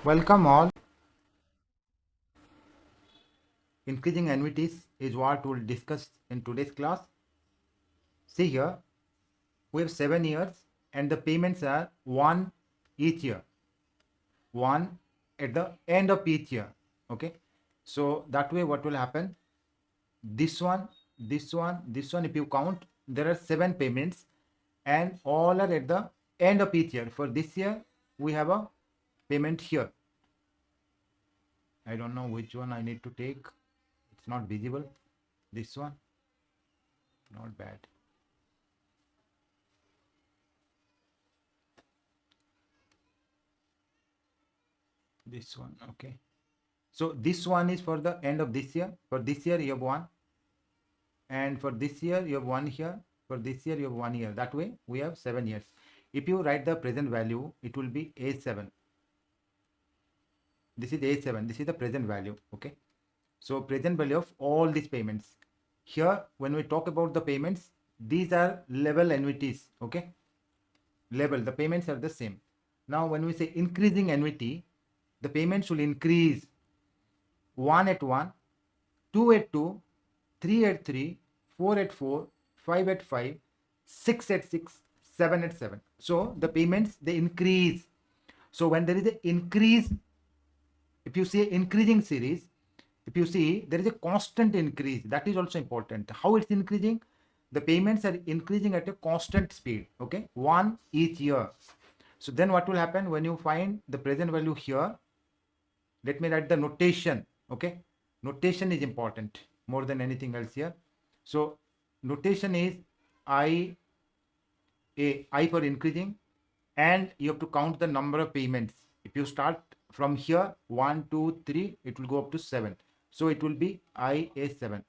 Welcome all. Increasing annuities is what we'll discuss in today's class. See here, we have 7 years and the payments are 1 each year. 1 at the end of each year. Okay. So that way what will happen? This one, this one, if you count, there are 7 payments and all are at the end of each year. For this year, we have a payment here. I don't know which one I need to take. It's not visible. This one, not bad. This one, okay. So this one is for the end of this year. For this year, you have 1. And for this year, you have 1 here. For this year, you have 1 year. That way, we have 7 years. If you write the present value, it will be A7. This is A7. This is the present value, okay. So present value of all these payments. Here, when we talk about the payments, these are level annuities, okay. Level, the payments are the same. Now, when we say increasing annuity, the payments will increase 1 at 1, 2 at 2, 3 at 3, 4 at 4, 5 at 5, 6 at 6, 7 at 7. So the payments, they increase. So when there is an increase, if you see increasing series, if you see there is a constant increase, that is also important. How it's increasing? The payments are increasing at a constant speed, okay, 1 each year. So then what will happen when you find the present value here? Let me write the notation, okay. Notation is important more than anything else here. So notation is I for increasing, and you have to count the number of payments. If you start from here 1, 2, 3, it will go up to 7. So it will be IA7.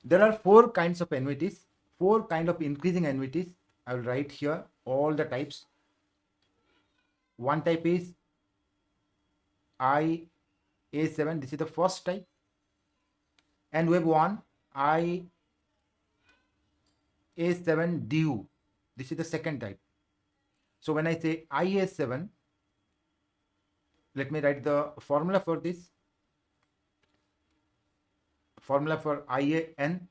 There are 4 kinds of annuities, 4 kind of increasing annuities. I will write here all the types. One type is IA7. This is the first type. And we have one IA7 due. This is the second type. So when I say IA7, let me write the formula for this. Formula for IAN.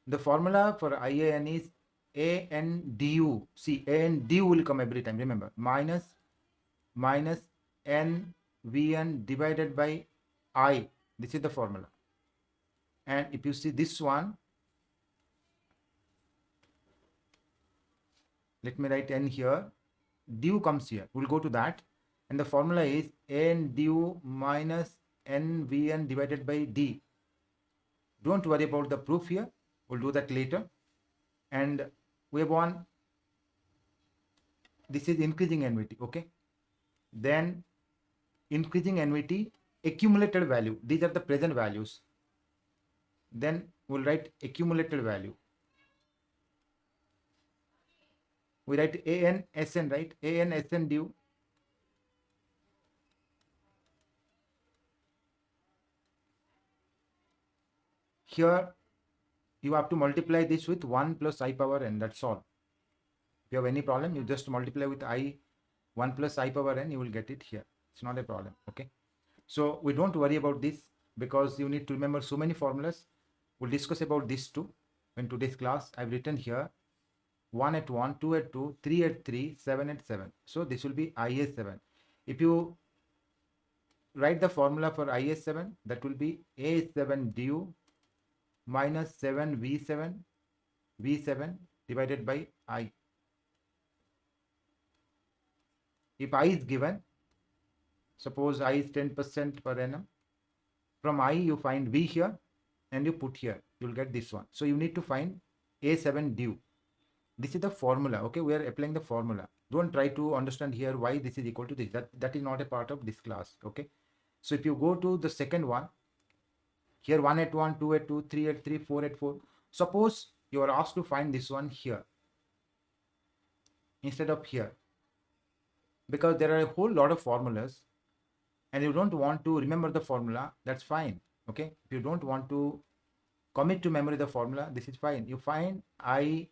The formula for IAN is ANDU. See, ANDU will come every time. Remember, minus NVN divided by I. This is the formula. And if you see this one, let me write N here. Due comes here. We'll go to that. And the formula is N due minus NVN divided by D. Don't worry about the proof here. We'll do that later. And we have one. This is increasing annuity, okay. Then increasing annuity, accumulated value. These are the present values. Then we'll write accumulated value. We write ANSN, right? ANSN due. Here you have to multiply this with 1 plus I power n. That's all. If you have any problem, you just multiply with 1 plus I power n. You will get it here. It's not a problem. Okay. So we don't worry about this because you need to remember so many formulas. We'll discuss about this too in today's class. I've written here 1 at 1, 2 at 2, 3 at 3, 7 at 7. So this will be IA7. If you write the formula for IA7, that will be A7 due minus 7 V7 divided by I. If I is given, suppose I is 10% per annum, from I you find V here and you put here, you will get this one. So you need to find A7 due. This is the formula, okay. We are applying the formula. Don't try to understand here why this is equal to this. That is not a part of this class, okay. So if you go to the second one, here 1 at 1, 2 at 2, 3 at 3, 4 at 4. Suppose you are asked to find this one here instead of here, because there are a whole lot of formulas and you don't want to remember the formula, that's fine, okay. If you don't want to commit to memory the formula, this is fine. You find IA7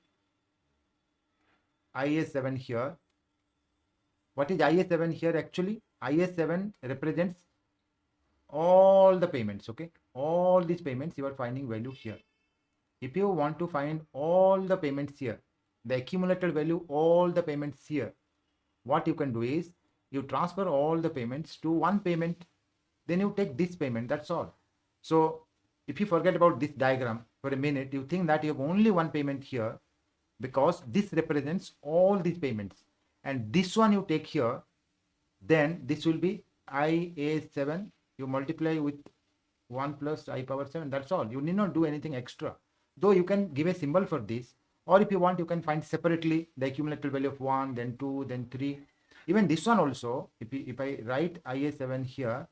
here What is IA7 here? Actually, IA7 represents all the payments. Okay, all these payments you are finding value here. If you want to find all the payments here, the accumulated value, all the payments here, what you can do is you transfer all the payments to one payment, then you take this payment, that's all. So if you forget about this diagram for a minute, you think that you have only one payment here because this represents all these payments, and this one you take here, then this will be IA7, you multiply with 1 plus I power 7, that's all. You need not do anything extra, though you can give a symbol for this, or if you want you can find separately the accumulated value of 1, then 2, then 3. Even this one also, if I write IA7 here,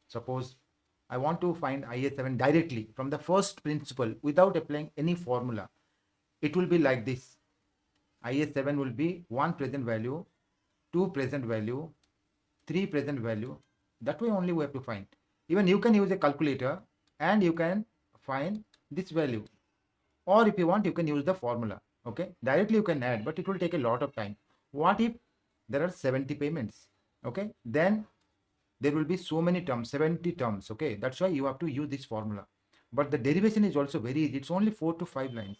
suppose I want to find IA7 directly from the first principle without applying any formula, it will be like this. IA7 will be 1 present value, 2 present value, 3 present value. That way only we have to find. Even you can use a calculator and you can find this value, or if you want you can use the formula. Okay, directly you can add, but it will take a lot of time. What if there are 70 payments? Okay, then there will be so many terms, 70 terms. Okay, that's why you have to use this formula. But the derivation is also very easy. It's only 4 to 5 lines,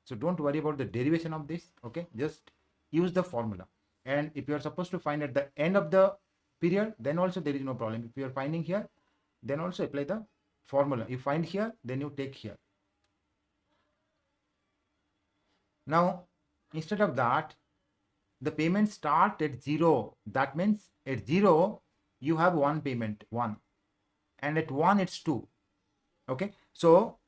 so don't worry about the derivation of this. Okay, just use the formula. And if you are supposed to find at the end of the period, then also there is no problem. If you are finding here, then also apply the formula. You find here, then you take here. Now instead of that, the payments start at 0. That means at 0 you have one payment, 1, and at 1 it's 2. Okay, so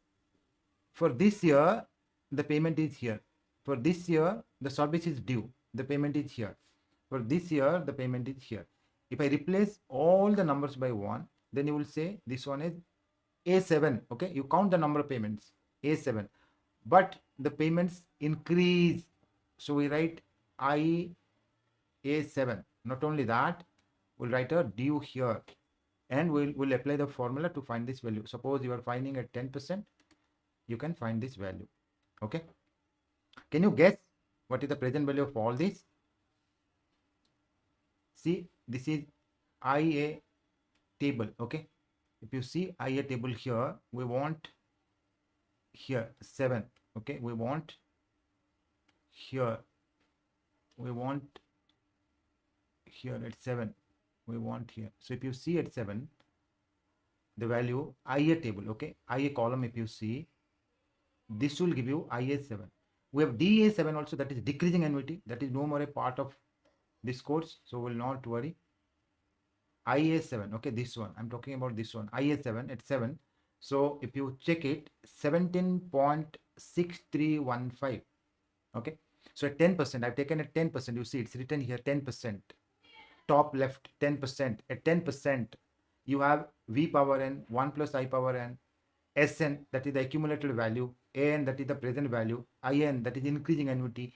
for this year the payment is here. For this year the service is due, the payment is here. For this year the payment is here. If I replace all the numbers by 1, then you will say this one is A7. Okay, you count the number of payments, A7, but the payments increase, so we write IA7. Not only that, we'll write a due here, and we'll apply the formula to find this value. Suppose you are finding at 10%, you can find this value. Okay, can you guess what is the present value of all this? See, this is IA table. Okay, if you see IA table here, we want here 7. Okay, we want here, we want here at 7, we want here. So if you see at 7, the value IA table, okay, IA column, if you see, this will give you IA7. We have DA7 also, that is decreasing annuity, that is no more a part of this course, so will not worry. IA7, okay, this one I'm talking about, this one IA7 at 7. So if you check it, 17.6315. okay, so at 10%, I've taken at 10%. You see it's written here 10%, top left 10%. At 10% you have V power n, 1 plus I power n, Sn, that is the accumulated value, An, that is the present value, In, that is increasing annuity,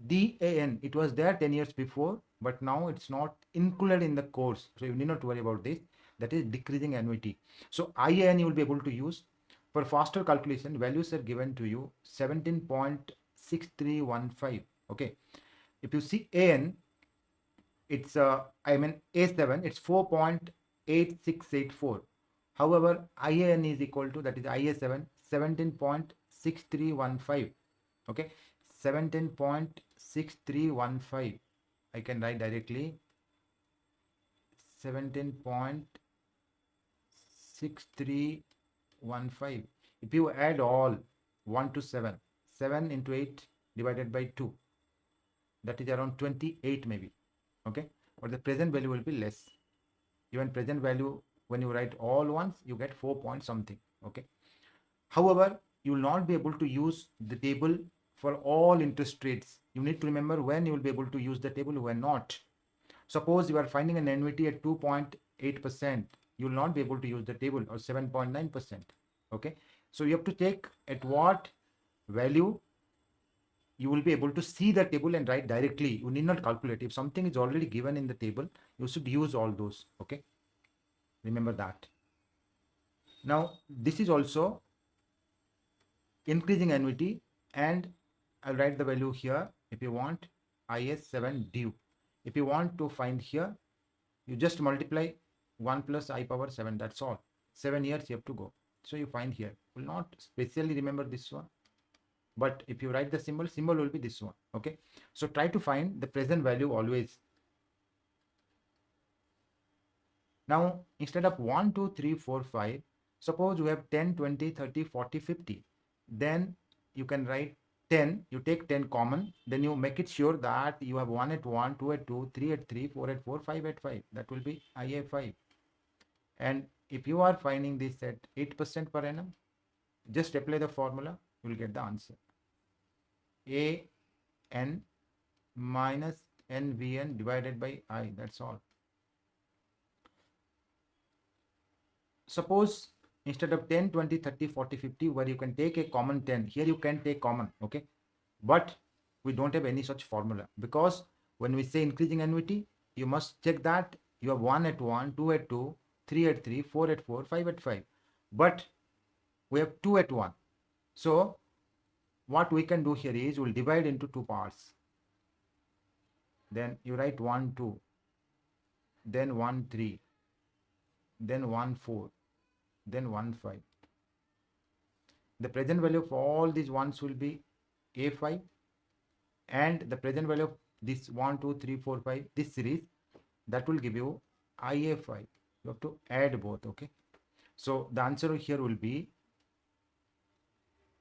DAN, it was there 10 years before, but now it's not included in the course, so you need not worry about this, that is decreasing annuity. So IAN you will be able to use. For faster calculation, values are given to you 17.6315. okay, if you see AN, it's A7, it's 4.8684. However, IAN is equal to, that is IA7, 17.6315. okay, 17.6315. I can write directly 17.6315. If you add all 1 to 7, 7 into 8 divided by 2, that is around 28 maybe. Okay, but the present value will be less. Even present value, when you write all ones, you get 4 point something. Okay, however, you will not be able to use the table for all interest rates. You need to remember when you will be able to use the table, when not. Suppose you are finding an annuity at 2.8%, you will not be able to use the table, or 7.9%. okay, so you have to take at what value you will be able to see the table and write directly. You need not calculate. If something is already given in the table, you should use all those. Okay, remember that. Now this is also increasing annuity, and I'll write the value here if you want. IS7 due, If you want to find here, you just multiply 1 plus I power 7, that's all. 7 years you have to go. So you find here, will not specially remember this one, but if you write the symbol will be this one. Okay, so try to find the present value always. Now instead of 1 2 3 4 5, suppose you have 10 20 30 40 50, then you can write 10, you take 10 common, then you make it sure that you have 1 at 1, 2 at 2, 3 at 3, 4 at 4, 5 at 5. That will be IA 5. And if you are finding this at 8% per annum, just apply the formula, you will get the answer. AN minus NVN divided by I, that's all. Suppose instead of 10, 20, 30, 40, 50, where you can take a common 10, here you can take common, okay? But we don't have any such formula, because when we say increasing annuity, you must check that you have 1 at 1, 2 at 2, 3 at 3, 4 at 4, 5 at 5. But we have 2 at 1. So what we can do here is we'll divide into two parts. Then you write 1, 2, then 1, 3, then 1, 4, then 1, 5. The present value of all these ones will be A5, and the present value of this 1, 2, 3, 4, 5, this series, that will give you IA5. You have to add both, okay? So the answer here will be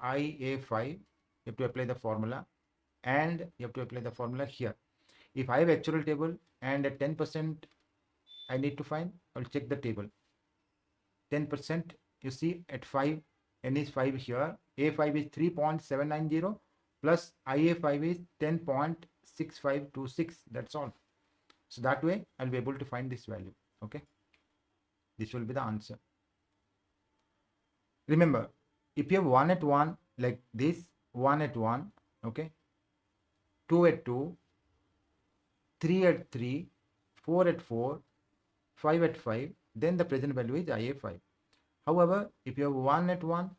IA5. You have to apply the formula, and you have to apply the formula here. If I have actual table and at 10% I need to find, I'll check the table. 10%, you see at 5, N is 5 here, A5 is 3.790 plus IA5 is 10.6526. That's all. So that way I'll be able to find this value. Okay, this will be the answer. Remember, if you have 1 at 1 like this, 1 at 1, okay, 2 at 2, 3 at 3, 4 at 4, 5 at 5, then the present value is IA5. However, if you have 1 at 1,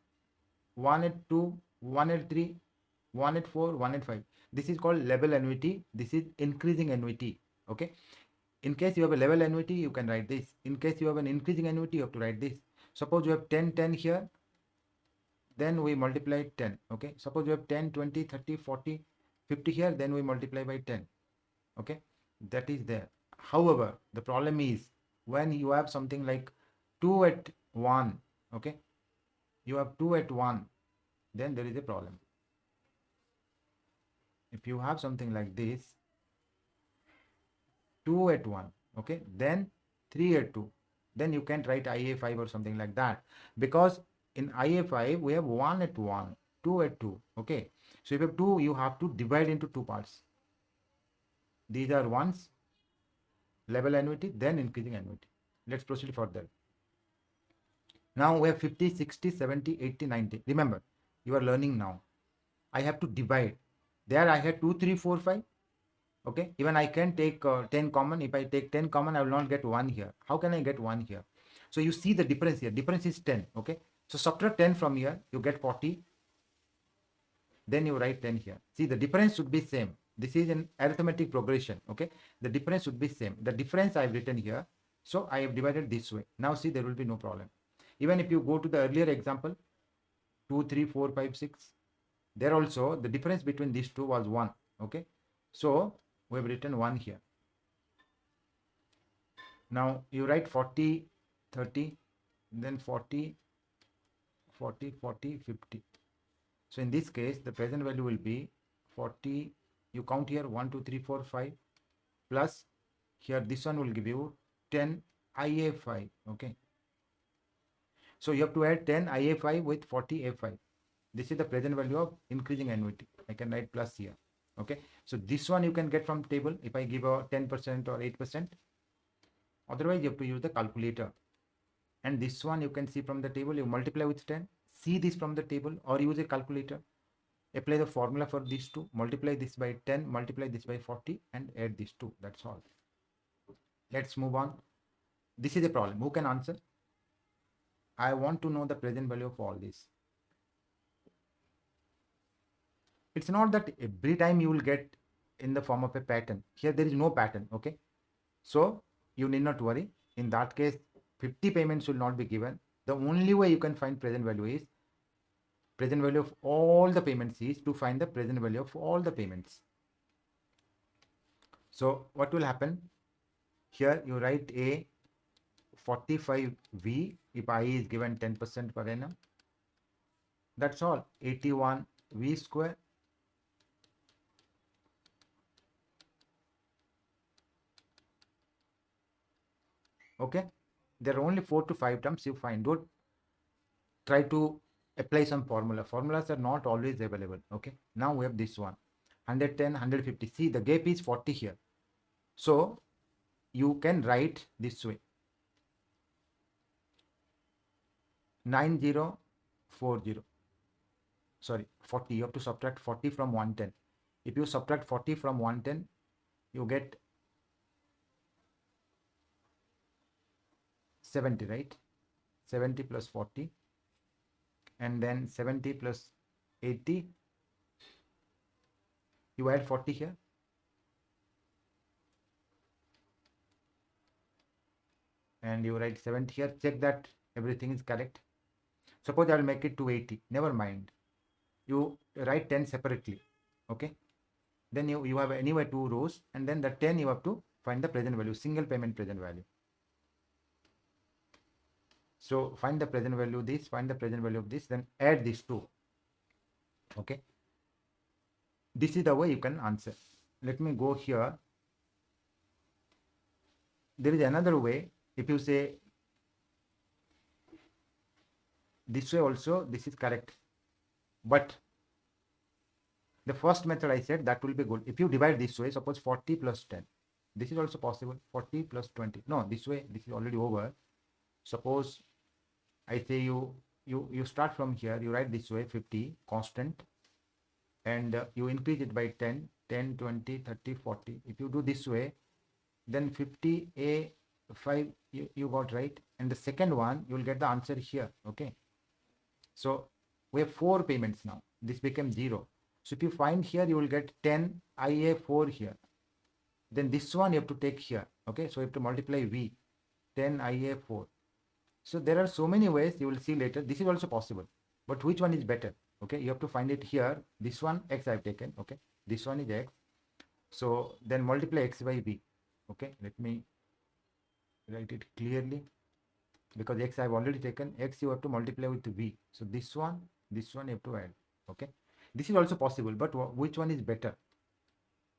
1 at 2, 1 at 3, 1 at 4, 1 at 5, this is called level annuity. This is increasing annuity. Okay, in case you have a level annuity, you can write this. In case you have an increasing annuity, you have to write this. Suppose you have 10 10 here, then we multiply 10. Okay, suppose you have 10 20 30 40 50 here, then we multiply by 10. Okay, that is there. However, the problem is when you have something like 2 at 1, okay, you have 2 at 1, then there is a problem. If you have something like this, 2 at 1, okay, then 3 at 2, then you can write IA5 or something like that, because in IA5 we have 1 at 1, 2 at 2. Okay, so if you have 2, you have to divide into two parts. These are ones, level annuity, then increasing annuity. Let's proceed further. Now we have 50, 60, 70, 80, 90. Remember, you are learning now. I have to divide. There I had 2, 3, 4, 5. Okay, even I can take 10 common. If I take 10 common, I will not get 1 here. How can I get 1 here? So you see the difference here. Difference is 10. Okay, so subtract 10 from here, you get 40. Then you write 10 here. See, the difference should be same. This is an arithmetic progression. Okay, the difference should be same. The difference I have written here. So I have divided this way. Now see, there will be no problem. Even if you go to the earlier example, 2, 3, 4, 5, 6, there also the difference between these two was 1. Okay, so we have written 1 here. Now you write 40, 30, then 40, 40, 40, 50. So in this case, the present value will be 40. You count here 1, 2, 3, 4, 5, plus here this one will give you 10 IA5. Okay, so you have to add 10 IA5 with 40 A5. This is the present value of increasing annuity. I can write plus here. Okay, so this one you can get from table if I give a 10% or 8%. Otherwise, you have to use the calculator. And this one you can see from the table. You multiply with 10. See this from the table or use a calculator. Apply the formula for these two. Multiply this by 10. Multiply this by 40 and add these two. That's all. Let's move on. This is a problem. Who can answer? I want to know the present value of all this. It's not that every time you will get in the form of a pattern. Here there is no pattern, okay? So you need not worry. In that case, 50 payments will not be given. The only way you can find present value is present value of all the payments is to find the present value of all the payments. So what will happen? Here you write a 45V if I is given 10% per annum. That's all. 81V square. Okay. There are only 4 to 5 terms you find. Don't try to apply some formula. Formulas are not always available. Okay. Now we have this one. 110, 150. See, the gap is 40 here. So you can write this way. 9040. Sorry, 40. You have to subtract 40 from 110. If you subtract 40 from 110, you get 70, right? 70 plus 40, and then 70 plus 80. You add 40 here. And you write 70 here. Check that everything is correct. Suppose I will make it to 80. Never mind. You write 10 separately. Okay. Then you have anyway 2 rows, and then the 10 you have to find the present value, single payment present value. So find the present value this, find the present value of this, then add these two. Okay. This is the way you can answer. Let me go here. There is another way. If you say this way also, this is correct. But the first method I said, that will be good. If you divide this way, suppose 40 plus 10. This is also possible. 40 plus 20. No, this way, this is already over. Suppose I say you start from here, you write this way 50 constant, and you increase it by 10, 10, 20, 30, 40. If you do this way, then 50A 5 you got right, and the second one you will get the answer here. Okay, so we have 4 payments now. This became 0. So if you find here, you will get 10 IA4 here. Then this one you have to take here. Okay, so you have to multiply V, 10 IA4. So there are so many ways, you will see later. This is also possible, but which one is better? Okay, you have to find it here. This one X I have taken. Okay, this one is X. So then multiply X by V. Okay, let me write it clearly, because X I have already taken. X you have to multiply with V. So this one you have to add. Okay, this is also possible, but which one is better?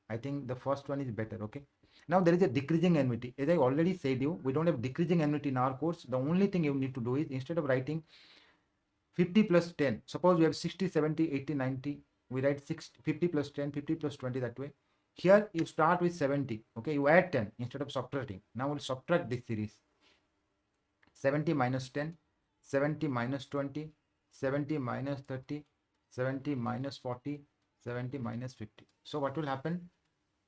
I think the first one is better. Okay, now there is a decreasing annuity. As I already said you, we don't have decreasing annuity in our course. The only thing you need to do is, instead of writing 50 plus 10, suppose we have 60, 70, 80, 90, we write 50 plus 10, 50 plus 20 that way. Here you start with 70. Okay, you add 10 instead of subtracting. Now we'll subtract this series. 70 minus 10, 70 minus 20, 70 minus 30, 70 minus 40, 70 minus 50. So what will happen?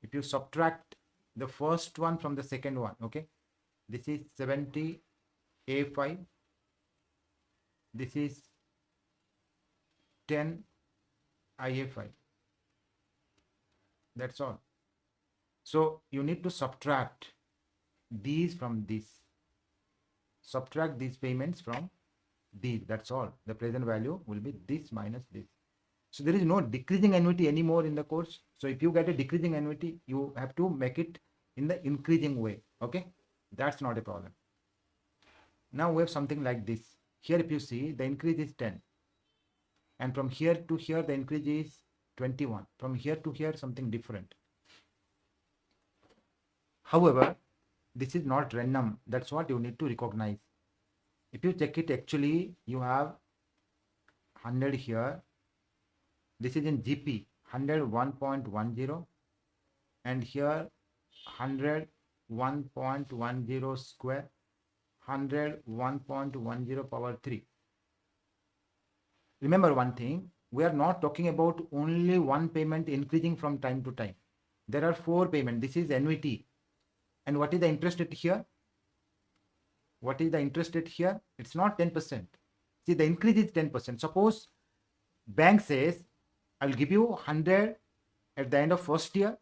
If you subtract the first one from the second one, okay, this is 70 A5, this is 10 IA5. That's all. So you need to subtract these from this. Subtract these payments from these. That's all. The present value will be this minus this. So there is no decreasing annuity anymore in the course. So if you get a decreasing annuity, you have to make it in the increasing way. Okay, that's not a problem. Now we have something like this. Here if you see, the increase is 10, and from here to here the increase is 21. From here to here something different. However, this is not random. That's what you need to recognize. If you check it, actually you have 100 here. This is in GP, 101.10, and here 101.10 square, 101.10 power 3. Remember one thing, we are not talking about only one payment increasing from time to time. There are 4 payments. This is annuity. And what is the interest rate here? What is the interest rate here? It's not 10%. See, the increase is 10%. Suppose bank says, I'll give you 100 at the end of first year,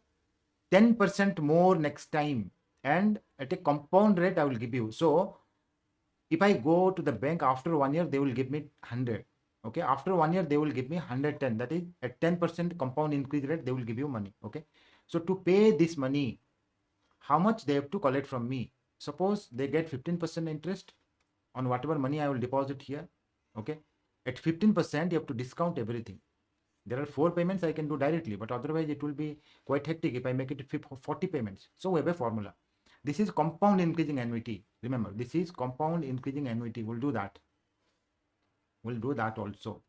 10% more next time, and at a compound rate I will give you. So if I go to the bank after 1 year, they will give me 100. Okay, after 1 year they will give me 110. That is at 10% compound increase rate they will give you money. Okay, so to pay this money, how much they have to collect from me? Suppose they get 15% interest on whatever money I will deposit here. Okay, at 15% you have to discount everything. There are 4 payments I can do directly, but otherwise it will be quite hectic if I make it 40 payments. So we have a formula. This is compound increasing annuity. Remember, this is compound increasing annuity. We'll do that. We'll do that also.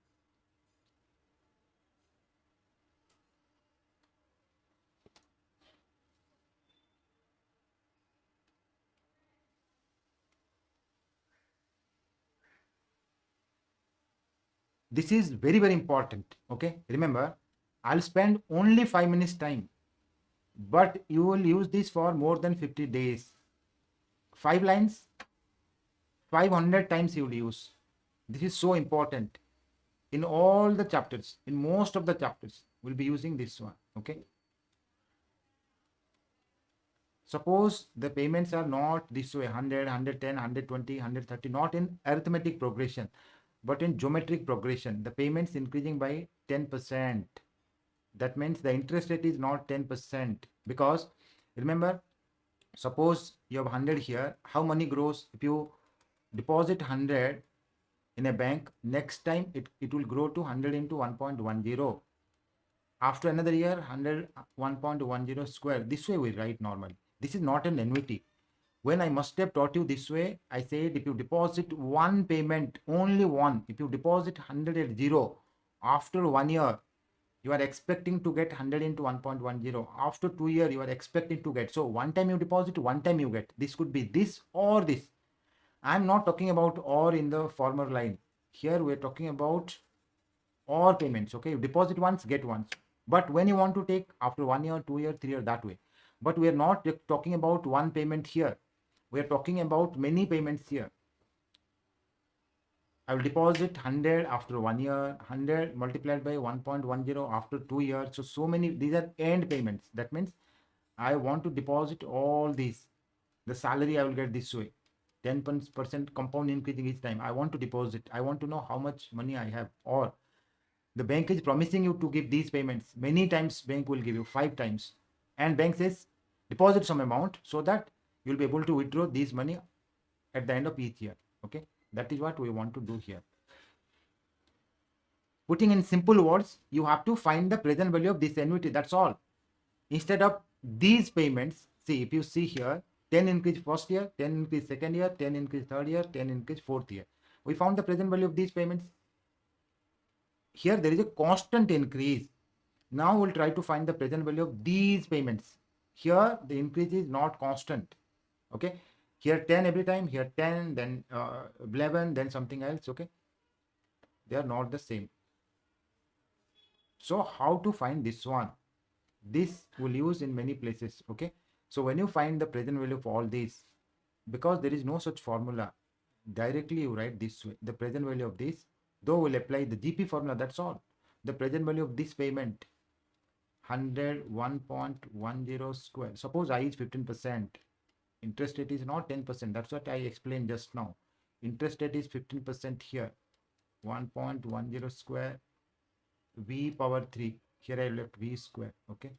This is very, very important. Okay, remember, I'll spend only 5 minutes time, but you will use this for more than 50 days. 5 lines, 500 times you will use. This is so important. In all the chapters, in most of the chapters, we'll be using this one. Okay. Suppose the payments are not this way, 100, 110, 120, 130, not in arithmetic progression, but in geometric progression. The payments increasing by 10%. That means the interest rate is not 10%, because remember, suppose you have 100 here, how money grows? If you deposit 100 in a bank, next time it will grow to 100 into 1.10. After another year, 100, 1.10 square. This way we write normally. This is not an annuity. When I must have taught you this way, I said if you deposit one payment, only one, if you deposit 100 at 0, after 1 year, you are expecting to get 100 into 1.10. After 2 years, you are expecting to get. So one time you deposit, one time you get. This could be this or this. I'm not talking about or in the former line. Here we're talking about or payments. Okay, you deposit once, get once. But when you want to take after 1 year, 2 year, 3 year, that way. But we are not talking about one payment here. We are talking about many payments here. I will deposit 100 after 1 year, 100 multiplied by 1.10 after 2 years. So many, these are end payments. That means I want to deposit all these. The salary I will get this way. 10% compound increasing each time. I want to deposit. I want to know how much money I have. Or the bank is promising you to give these payments. Many times bank will give you 5 times. And bank says deposit some amount so that you'll be able to withdraw this money at the end of each year. Okay, that is what we want to do here. Putting in simple words, you have to find the present value of this annuity. That's all. Instead of these payments, see, if you see here, 10 increase first year, 10 increase second year, 10 increase third year, 10 increase fourth year. We found the present value of these payments. Here there is a constant increase. Now we'll try to find the present value of these payments. Here the increase is not constant. Okay, here 10 every time, here 10, then 11, then something else. Okay, they are not the same. So how to find this one? This will use in many places. Okay, so when you find the present value of all these, because there is no such formula, directly you write this way. The present value of this, though will apply the GP formula, that's all. The present value of this payment, 100, 1.10 square. Suppose I is 15%. Interest rate is not 10%. That's what I explained just now. Interest rate is 15% here. 1.10 square, V power 3. Here I left V square. Okay.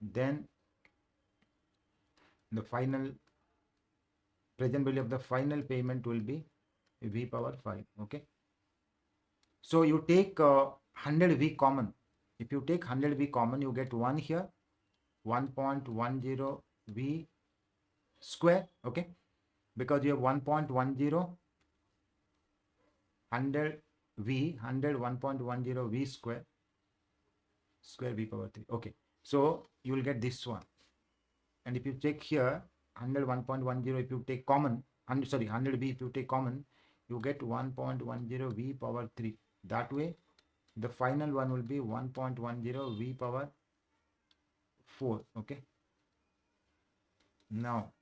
Then the final present value of the final payment will be V power 5. Okay. So you take 100V common. If you take 100V common, you get 1 here, 1.10V square. Okay, because you have 1.10, 100V, 100, 1.10V square V power 3. Okay, so you will get this one. And if you take here 100, 1.10, if you take common, 100V, if you take common, you get 1.10V power 3. That way the final one will be 1.10 V power 4. Okay, now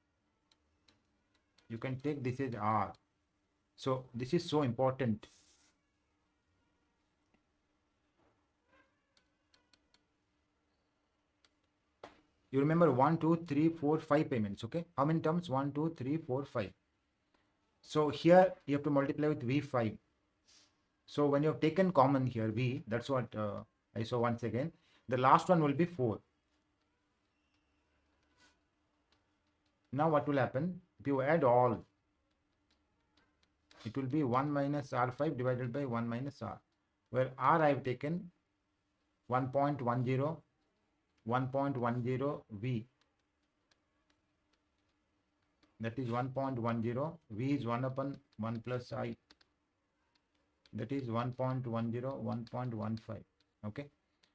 you can take this as R. So this is so important. You remember 1, 2, 3, 4, 5 payments. Okay, how many terms? 1, 2, 3, 4, 5. So here you have to multiply with V5. So when you have taken common here V, that's what I saw once again. The last one will be 4. Now what will happen? If you add all, it will be 1 minus R5 divided by 1 minus R, where R I have taken 1.10, 1.10 V. That is 1.10. V is 1 upon 1 plus I. That is 1.10, 1.15. Okay.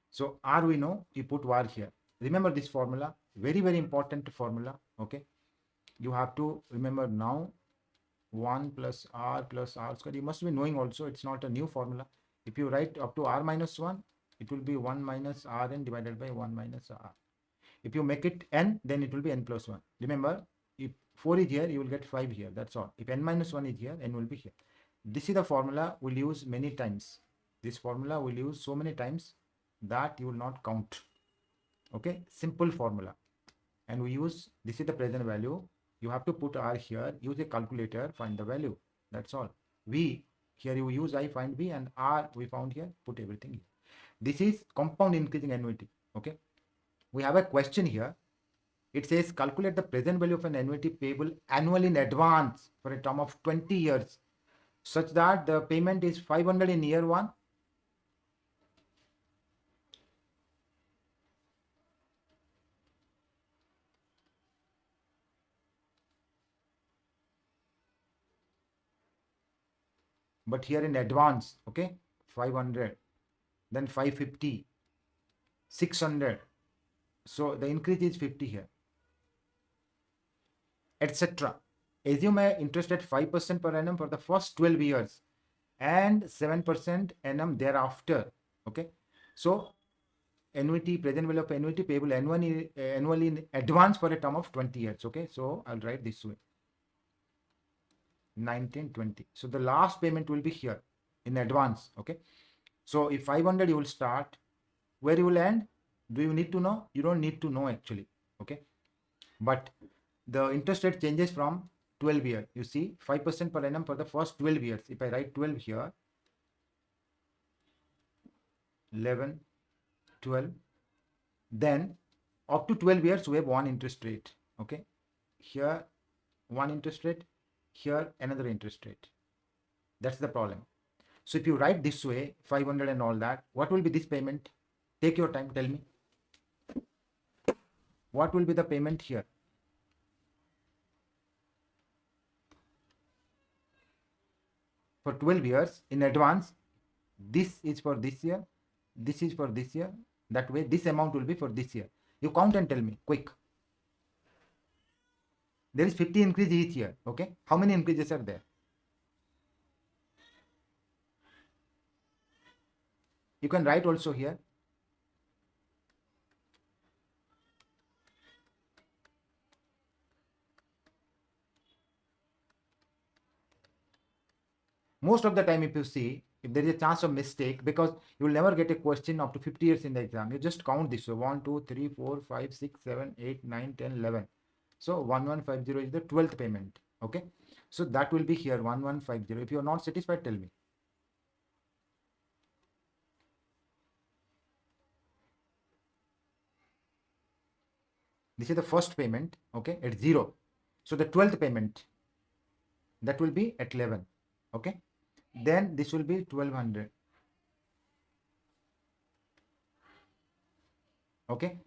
So R we know, you put var here. Remember this formula, very, very important formula. Okay. You have to remember now 1 plus R square. You must be knowing also, it's not a new formula. If you write up to R minus 1, it will be 1 minus Rn divided by 1 minus R. If you make it n, then it will be n plus 1. Remember, if 4 is here, you will get 5 here. That's all. If n minus 1 is here, n will be here. This is the formula we'll use many times. This formula we'll use so many times that you will not count. Okay, simple formula. And we use, this is the present value. You have to put R here, use a calculator, find the value. That's all. V, here you use I, find V, and R we found here, put everything here. This is compound increasing annuity. Okay. We have a question here. It says calculate the present value of an annuity payable annually in advance for a term of 20 years such that the payment is 500 in year 1. But here in advance, okay, 500, then 550, 600. So the increase is 50 here, etc. Assume a interest at 5% per annum for the first 12 years and 7% annum thereafter. Okay. So annuity, present value of annuity payable annually in advance for a term of 20 years. Okay. So I'll write this way. 1920. So the last payment will be here in advance. Okay. So if 500 you will start, where you will end, do you need to know? You don't need to know actually. Okay. But the interest rate changes from 12 years. You see 5% per annum for the first 12 years. If I write 12 here, 11, 12, then up to 12 years we have one interest rate. Okay. Here one interest rate, here another interest rate. That's the problem. So if you write this way, 500 and all that, what will be this payment? Take your time, tell me. What will be the payment here? For 12 years in advance, this is for this year, this is for this year. That way, this amount will be for this year. You count and tell me, quick. There is 50 increase each year. Okay. How many increases are there? You can write also here. Most of the time, if you see, if there is a chance of mistake, because you will never get a question up to 50 years in the exam, you just count this. So 1, 2, 3, 4, 5, 6, 7, 8, 9, 10, 11. So 1150 is the 12th payment. Okay. So that will be here 1150. If you are not satisfied, tell me. This is the first payment. Okay. At 0. So the 12th payment, that will be at 11. Okay. Then this will be 1200. Okay.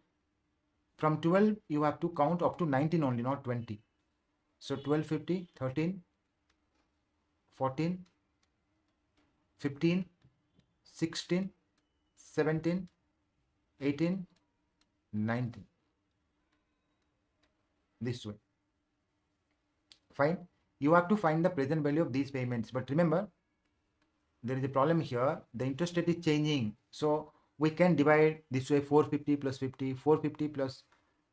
From 12, you have to count up to 19 only, not 20. So 1250, 13, 14, 15, 16, 17, 18, 19. This way. Fine. You have to find the present value of these payments. But remember, there is a problem here. The interest rate is changing. So we can divide this way 450 plus 50, 450 plus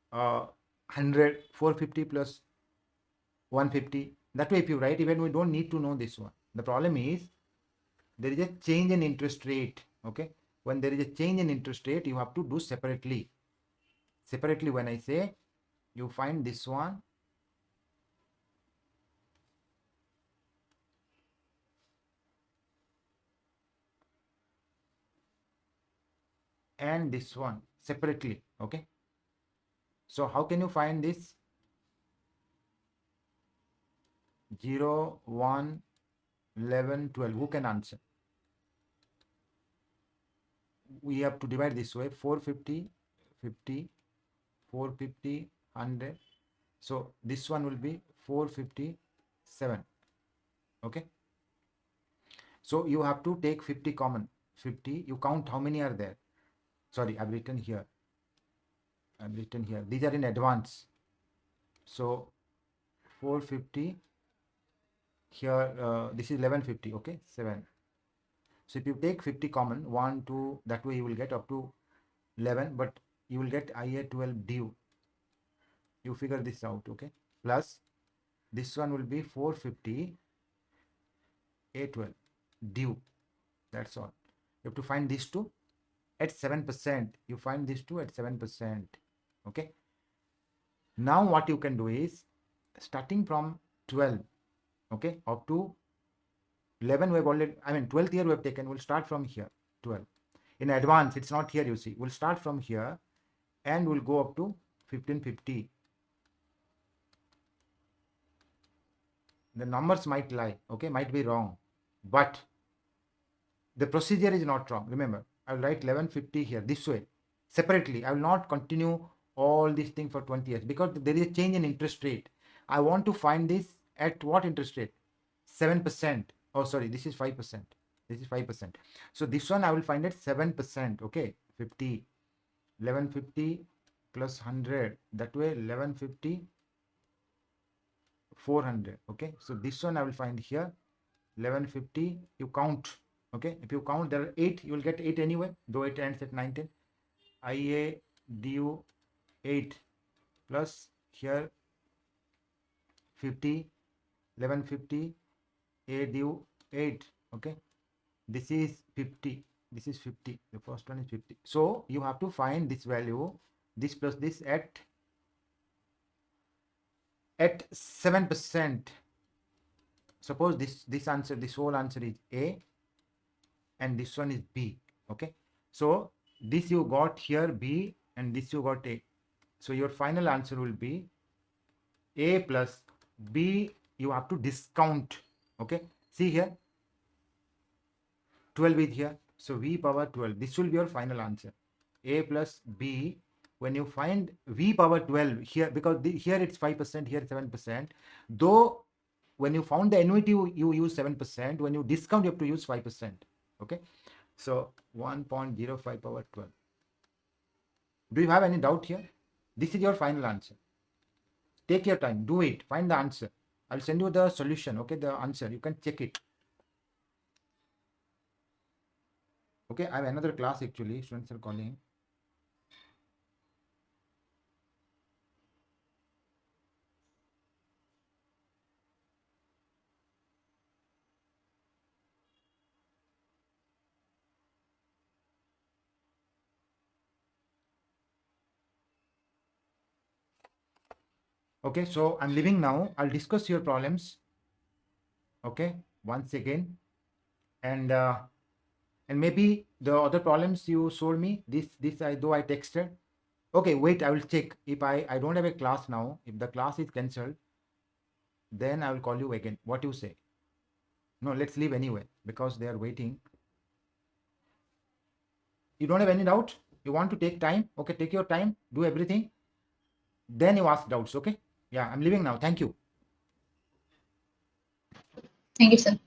100, 450 plus 150. That way, if you write, even we don't need to know this one. The problem is there is a change in interest rate. Okay. When there is a change in interest rate, you have to do separately. Separately, when I say you find this one and this one separately, okay? So how can you find this? 0, 1, 11, 12. Who can answer? We have to divide this way: 450, 50, 450, 100. So this one will be 457. Okay. So you have to take 50 common. 50. You count how many are there. Sorry, I've written here. These are in advance. So 450 here. This is 1150. Okay, 7. So if you take 50 common, 1, 2, that way you will get up to 11, but you will get IA 12 due. You figure this out, okay? Plus this one will be 450 A12 due. That's all. You have to find these two at 7%. You find these two at 7%. Okay. Now what you can do is starting from 12, okay, up to 11 we have already, 12th year we have taken. We'll start from here, 12. In advance, it's not here, you see. We'll start from here and we'll go up to 1550. The numbers might lie, okay, might be wrong, but the procedure is not wrong. Remember, I will write 1150 here this way separately. I will not continue all this thing for 20 years because there is a change in interest rate. I want to find this at what interest rate? 7%. Oh, sorry, this is 5%. This is 5%. So this one I will find at 7%. Okay, 50, 1150 plus 100. That way 1150, 400. Okay, so this one I will find here 1150. You count. Okay, if you count, there are 8, you will get 8 anyway, though it ends at 19. IA due 8 plus here 50, 1150, A due 8. Okay, this is 50. This is 50. The first one is 50. So you have to find this value, this plus this at 7%. Suppose this answer, this whole answer is A and this one is B. Okay, so this you got here B and this you got A. So your final answer will be A plus B. You have to discount. Okay, see here 12 is here, so V power 12. This will be your final answer. A plus B. When you find V power 12 here, because here it's 5%, here 7%, though when you found the annuity you use 7%, when you discount you have to use 5%. Okay, so 1.05 power 12. Do you have any doubt here? This is your final answer. Take your time, do it, find the answer. I'll send you the solution, okay, the answer. You can check it. Okay, I have another class actually. Students are calling. Okay, so I'm leaving now. I'll discuss your problems. Okay, once again, and maybe the other problems you showed me. This I texted. Okay, wait, I will check. If I don't have a class now, if the class is cancelled, then I will call you again. What you say? No, let's leave anyway because they are waiting. You don't have any doubt? You want to take time? Okay, take your time, do everything. Then you ask doubts, okay? Yeah, I'm leaving now. Thank you. Thank you, sir.